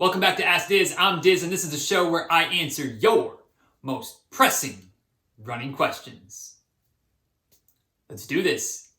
Welcome back to Ask Diz. I'm Diz, and this is the show where I answer your most pressing running questions. Let's do this.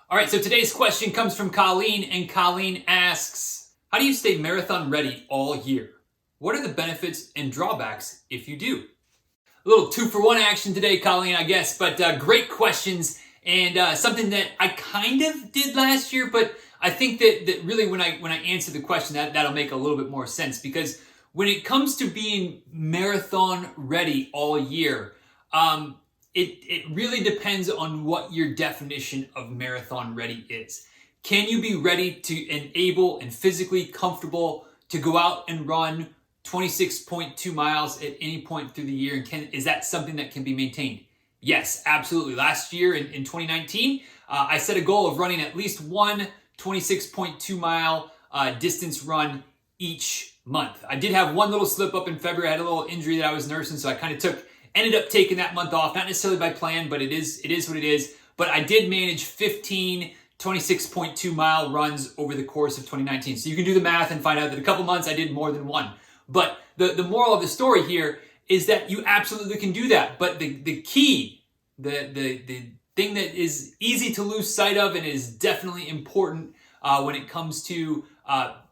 All right, so today's question comes from Colleen, and Colleen asks, how do you stay marathon ready all year? What are the benefits and drawbacks if you do? A little 2-for-1 action today, Colleen, I guess, but great questions, and something that I kind of did last year, but I think that really when I answer the question, that'll make a little bit more sense, because when it comes to being marathon ready all year, it really depends on what your definition of marathon ready is. Can you be ready to and able and physically comfortable to go out and run 26.2 miles at any point through the year? And is that something that can be maintained? Yes, absolutely. Last year in 2019, I set a goal of running at least one 26.2 mile distance run each month. I did have one little slip up in February. I had a little injury that I was nursing, so I kind of ended up taking that month off, not necessarily by plan, but it is what it is. But I did manage 15 26.2 mile runs over the course of 2019. So you can do the math and find out that a couple months I did more than one. But the moral of the story here is that you absolutely can do that. But the key, the thing that is easy to lose sight of and is definitely important when it comes to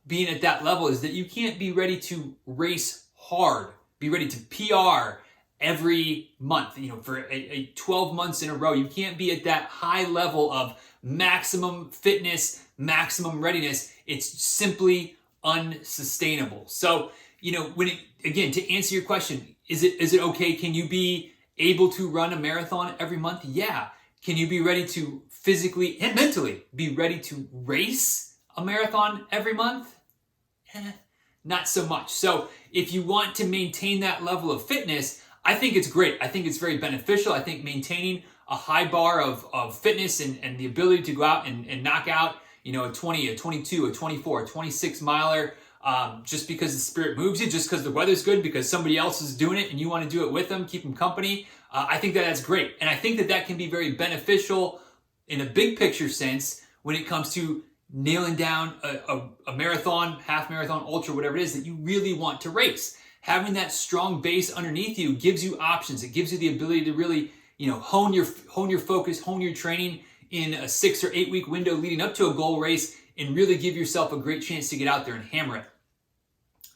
being at that level is that you can't be ready to race hard, be ready to PR every month, for a 12 months in a row. You can't be at that high level of maximum fitness, maximum readiness. It's simply unsustainable. So, again, to answer your question, is it okay? Can you be able to run a marathon every month? Yeah. Can you be ready to physically and mentally be ready to race a marathon every month? Not so much. So if you want to maintain that level of fitness, I think it's great. I think it's very beneficial. I think maintaining a high bar of fitness and the ability to go out and knock out, a 20, a 22, a 24, a 26 miler, just because the spirit moves you, just because the weather's good, because somebody else is doing it and you want to do it with them, keep them company. I think that's great. And I think that can be very beneficial in a big picture sense when it comes to nailing down a marathon, half marathon, ultra, whatever it is that you really want to race. Having that strong base underneath you gives you options. It gives you the ability to really, hone your focus, hone your training in a 6 or 8 week window leading up to a goal race and really give yourself a great chance to get out there and hammer it.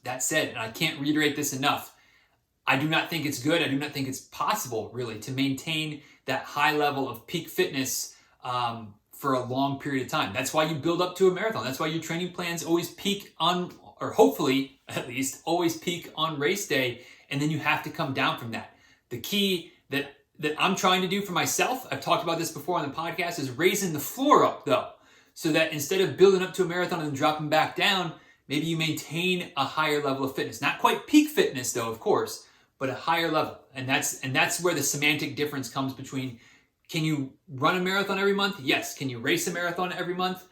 That said, and I can't reiterate this enough, I do not think it's good. I do not think it's possible really to maintain that high level of peak fitness for a long period of time. That's why you build up to a marathon. That's why your training plans always peak on, or hopefully at least always peak on race day. And then you have to come down from that. The key that I'm trying to do for myself, I've talked about this before on the podcast, is raising the floor up though. So that instead of building up to a marathon and then dropping back down, maybe you maintain a higher level of fitness. Not quite peak fitness though, of course, but a higher level. And that's where the semantic difference comes between, can you run a marathon every month? Yes. Can you race a marathon every month?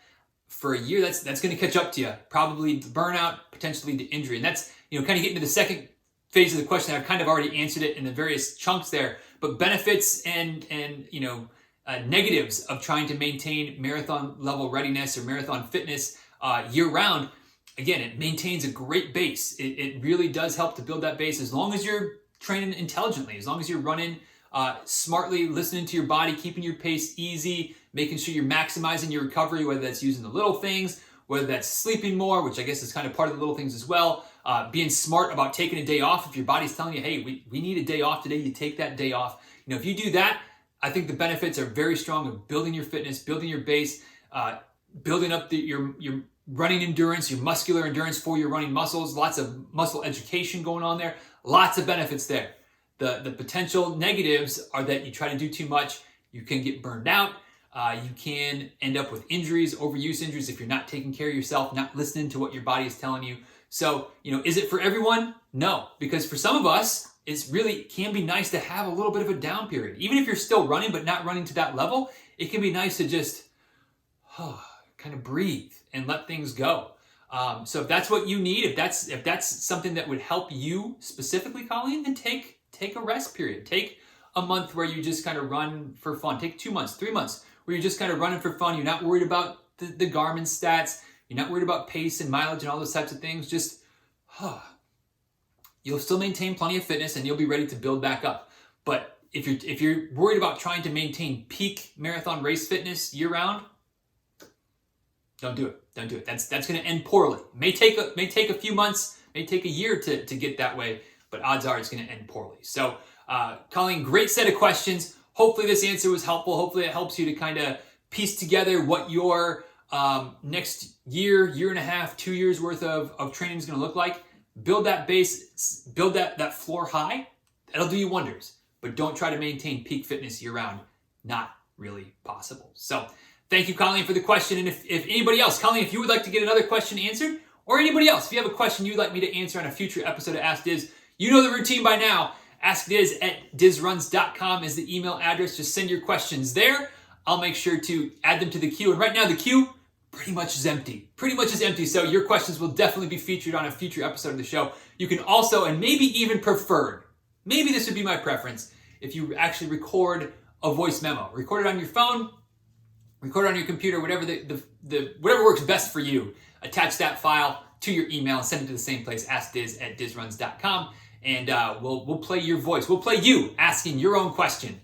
For a year, that's going to catch up to you. Probably burnout, potentially to injury. And that's, kind of getting to the second phase of the question. I've kind of already answered it in the various chunks there, but benefits and negatives of trying to maintain marathon level readiness or marathon fitness year round. Again, it maintains a great base. It really does help to build that base as long as you're training intelligently, as long as you're running smartly, listening to your body, keeping your pace easy, making sure you're maximizing your recovery, whether that's using the little things, whether that's sleeping more, which I guess is kind of part of the little things as well. Being smart about taking a day off. If your body's telling you, hey, we need a day off today, you take that day off. If you do that, I think the benefits are very strong of building your fitness, building your base, building up your running endurance, your muscular endurance for your running muscles, lots of muscle education going on there, lots of benefits there. The potential negatives are that you try to do too much, you can get burned out, you can end up with injuries, overuse injuries if you're not taking care of yourself, not listening to what your body is telling you. So, is it for everyone? No, because for some of us, it really can be nice to have a little bit of a down period. Even if you're still running, but not running to that level, it can be nice to just kind of breathe and let things go. So if that's what you need, if that's something that would help you specifically, Colleen, then take a rest period. Take a month where you just kind of run for fun. Take 2 months, 3 months where you're just kind of running for fun. You're not worried about the Garmin stats. You're not worried about pace and mileage and all those types of things. Just, you'll still maintain plenty of fitness and you'll be ready to build back up. But if you're worried about trying to maintain peak marathon race fitness year round, don't do it. Don't do it. That's going to end poorly. May take a few months, may take a year to get that way, but odds are it's going to end poorly. So, Colleen, great set of questions. Hopefully this answer was helpful. Hopefully it helps you to kind of piece together what your next year and a half, 2 years worth of training is going to look like. Build that base, build that floor high. That'll do you wonders. But don't try to maintain peak fitness year round. Not really possible. So thank you, Colleen, for the question. And if anybody else, Colleen, if you would like to get another question answered, or anybody else, if you have a question you'd like me to answer on a future episode of Ask Diz, you know the routine by now. AskDiz@DizRuns.com is the email address. Just send your questions there. I'll make sure to add them to the queue. And right now the queue pretty much is empty. So your questions will definitely be featured on a future episode of the show. You can also, and maybe even preferred, maybe this would be my preference, if you actually record a voice memo. Record it on your phone, record it on your computer, whatever whatever works best for you. Attach that file to your email and send it to the same place, AskDiz@DizRuns.com. And we'll play your voice. We'll play you asking your own question,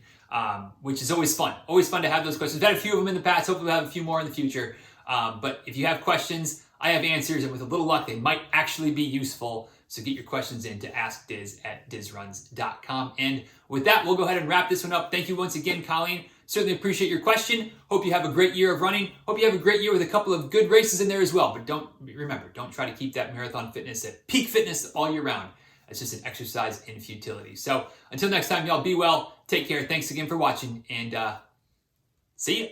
which is always fun. Always fun to have those questions. We've had a few of them in the past. Hopefully we'll have a few more in the future. But if you have questions, I have answers. And with a little luck, they might actually be useful. So get your questions in to AskDiz@DizRuns.com. And with that, we'll go ahead and wrap this one up. Thank you once again, Colleen. Certainly appreciate your question. Hope you have a great year of running. Hope you have a great year with a couple of good races in there as well. But don't try to keep that marathon fitness at peak fitness all year round. It's just an exercise in futility. So until next time, y'all be well. Take care. Thanks again for watching and see ya.